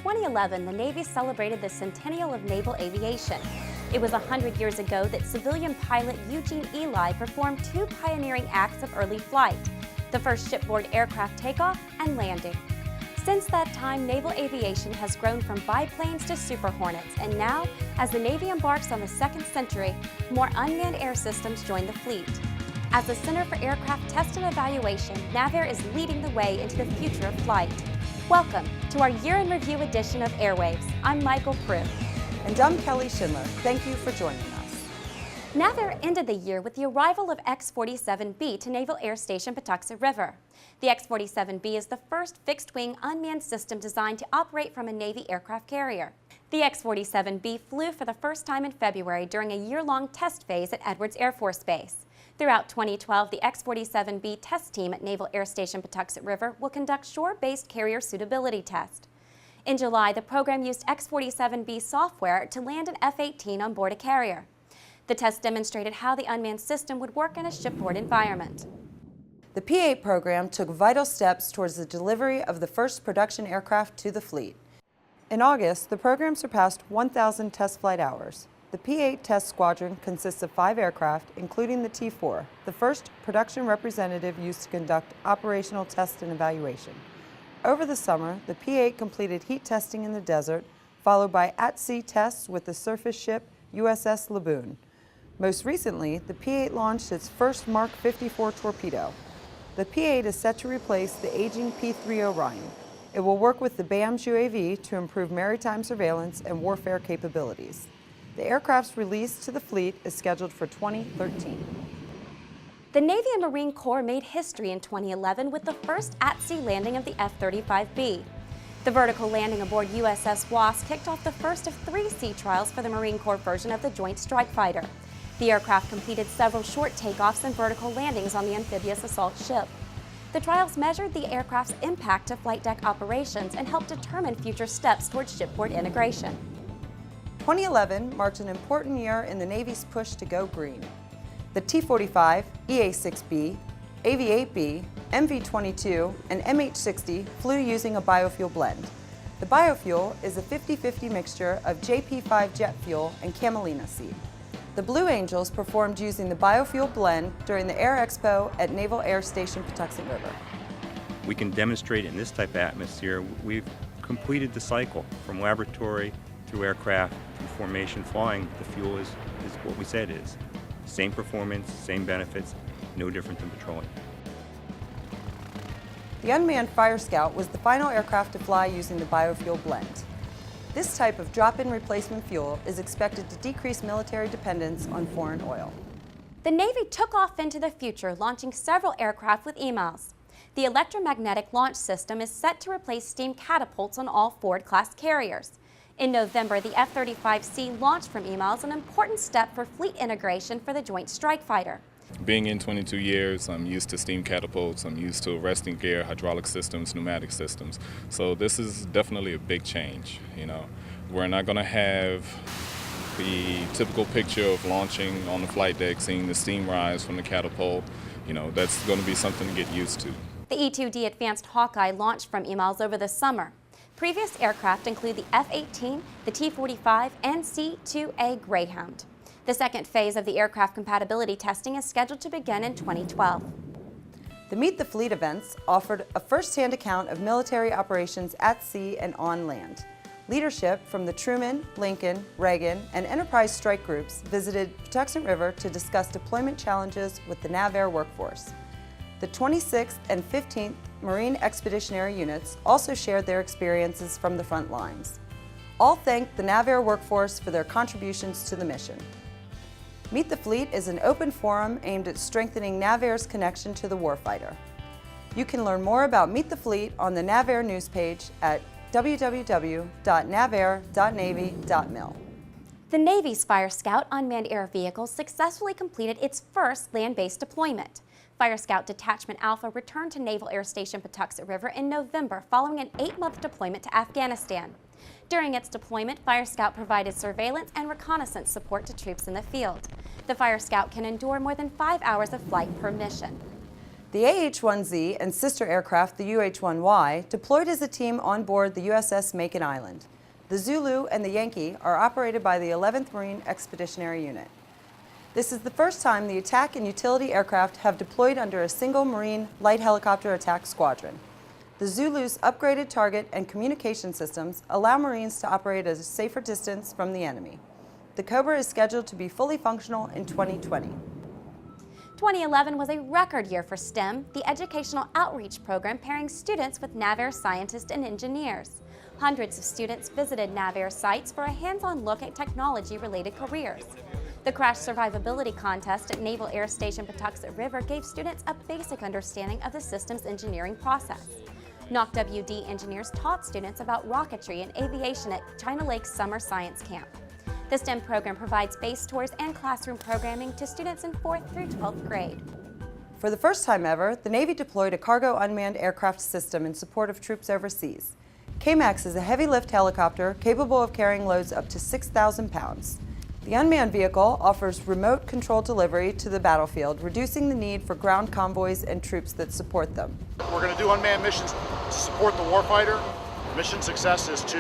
2011, the Navy celebrated the centennial of naval aviation. It was 100 years ago that civilian pilot Eugene Ely performed two pioneering acts of early flight, the first shipboard aircraft takeoff and landing. Since that time, naval aviation has grown from biplanes to Super Hornets, and now, as the Navy embarks on the second century, more unmanned air systems join the fleet. As the Center for Aircraft Test and Evaluation, NAVAIR is leading the way into the future of flight. Welcome to our Year in Review edition of Airwaves. I'm Michael Prue. And I'm Kelly Schindler. Thank you for joining us. NAVAIR ended the year with the arrival of X-47B to Naval Air Station Patuxent River. The X-47B is the first fixed-wing unmanned system designed to operate from a Navy aircraft carrier. The X-47B flew for the first time in February during a year-long test phase at Edwards Air Force Base. Throughout 2012, the X-47B test team at Naval Air Station Patuxent River will conduct shore-based carrier suitability test. In July, the program used X-47B software to land an F-18 on board a carrier. The test demonstrated how the unmanned system would work in a shipboard environment. The P-8 program took vital steps towards the delivery of the first production aircraft to the fleet. In August, the program surpassed 1,000 test flight hours. The P-8 test squadron consists of 5 aircraft, including the T-4, the first production representative used to conduct operational test and evaluation. Over the summer, the P-8 completed heat testing in the desert, followed by at-sea tests with the surface ship USS Laboon. Most recently, the P-8 launched its first Mark 54 torpedo. The P-8 is set to replace the aging P-3 Orion. It will work with the BAMS UAV to improve maritime surveillance and warfare capabilities. The aircraft's release to the fleet is scheduled for 2013. The Navy and Marine Corps made history in 2011 with the first at-sea landing of the F-35B. The vertical landing aboard USS Wasp kicked off the first of 3 sea trials for the Marine Corps version of the Joint Strike Fighter. The aircraft completed several short takeoffs and vertical landings on the amphibious assault ship. The trials measured the aircraft's impact to flight deck operations and helped determine future steps towards shipboard integration. 2011 marked an important year in the Navy's push to go green. The T-45, EA-6B, AV-8B, MV-22, and MH-60 flew using a biofuel blend. The biofuel is a 50-50 mixture of JP5 jet fuel and camelina seed. The Blue Angels performed using the biofuel blend during the Air Expo at Naval Air Station Patuxent River. We can demonstrate in this type of atmosphere we've completed the cycle from laboratory through aircraft, through formation, flying. The fuel is what we said is. Same performance, same benefits, no different than petroleum. The unmanned Fire Scout was the final aircraft to fly using the biofuel blend. This type of drop-in replacement fuel is expected to decrease military dependence on foreign oil. The Navy took off into the future, launching several aircraft with EMALS. The electromagnetic launch system is set to replace steam catapults on all Ford-class carriers. In November, the F-35C launched from EMALS, an important step for fleet integration for the Joint Strike Fighter. Being in 22 years, I'm used to steam catapults, I'm used to arresting gear, hydraulic systems, pneumatic systems. So this is definitely a big change, you know. We're not going to have the typical picture of launching on the flight deck, seeing the steam rise from the catapult. You know, that's going to be something to get used to. The E-2D Advanced Hawkeye launched from EMALS over the summer. Previous aircraft include the F-18, the T-45, and C-2A Greyhound. The second phase of the aircraft compatibility testing is scheduled to begin in 2012. The Meet the Fleet events offered a first-hand account of military operations at sea and on land. Leadership from the Truman, Lincoln, Reagan, and Enterprise strike groups visited Patuxent River to discuss deployment challenges with the NAVAIR workforce. The 26th and 15th Marine Expeditionary Units also shared their experiences from the front lines. All thanked the NAVAIR workforce for their contributions to the mission. Meet the Fleet is an open forum aimed at strengthening NAVAIR's connection to the warfighter. You can learn more about Meet the Fleet on the NAVAIR news page at www.navair.navy.mil. The Navy's Fire Scout unmanned air vehicle successfully completed its first land-based deployment. Fire Scout Detachment Alpha returned to Naval Air Station Patuxent River in November following an 8-month deployment to Afghanistan. During its deployment, Fire Scout provided surveillance and reconnaissance support to troops in the field. The Fire Scout can endure more than 5 hours of flight per mission. The AH-1Z and sister aircraft, the UH-1Y, deployed as a team on board the USS Macon Island. The Zulu and the Yankee are operated by the 11th Marine Expeditionary Unit. This is the first time the attack and utility aircraft have deployed under a single Marine light helicopter attack squadron. The Zulu's upgraded target and communication systems allow Marines to operate at a safer distance from the enemy. The Cobra is scheduled to be fully functional in 2020. 2011 was a record year for STEM, the educational outreach program pairing students with NAVAIR scientists and engineers. Hundreds of students visited NAVAIR sites for a hands-on look at technology-related careers. The Crash Survivability Contest at Naval Air Station Patuxent River gave students a basic understanding of the systems engineering process. NOC-WD engineers taught students about rocketry and aviation at China Lake's Summer Science Camp. The STEM program provides base tours and classroom programming to students in 4th through 12th grade. For the first time ever, the Navy deployed a cargo unmanned aircraft system in support of troops overseas. KMAX is a heavy-lift helicopter capable of carrying loads up to 6,000 pounds. The unmanned vehicle offers remote control delivery to the battlefield, reducing the need for ground convoys and troops that support them. We're going to do unmanned missions to support the warfighter. Mission success is to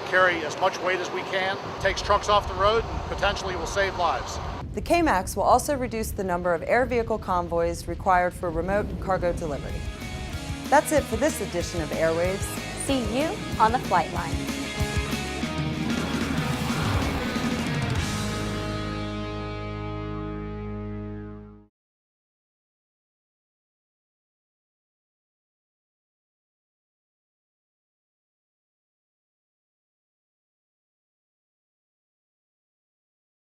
carry as much weight as we can, takes trucks off the road, and potentially will save lives. The KMAX will also reduce the number of air vehicle convoys required for remote cargo delivery. That's it for this edition of Airwaves. See you on the flight line.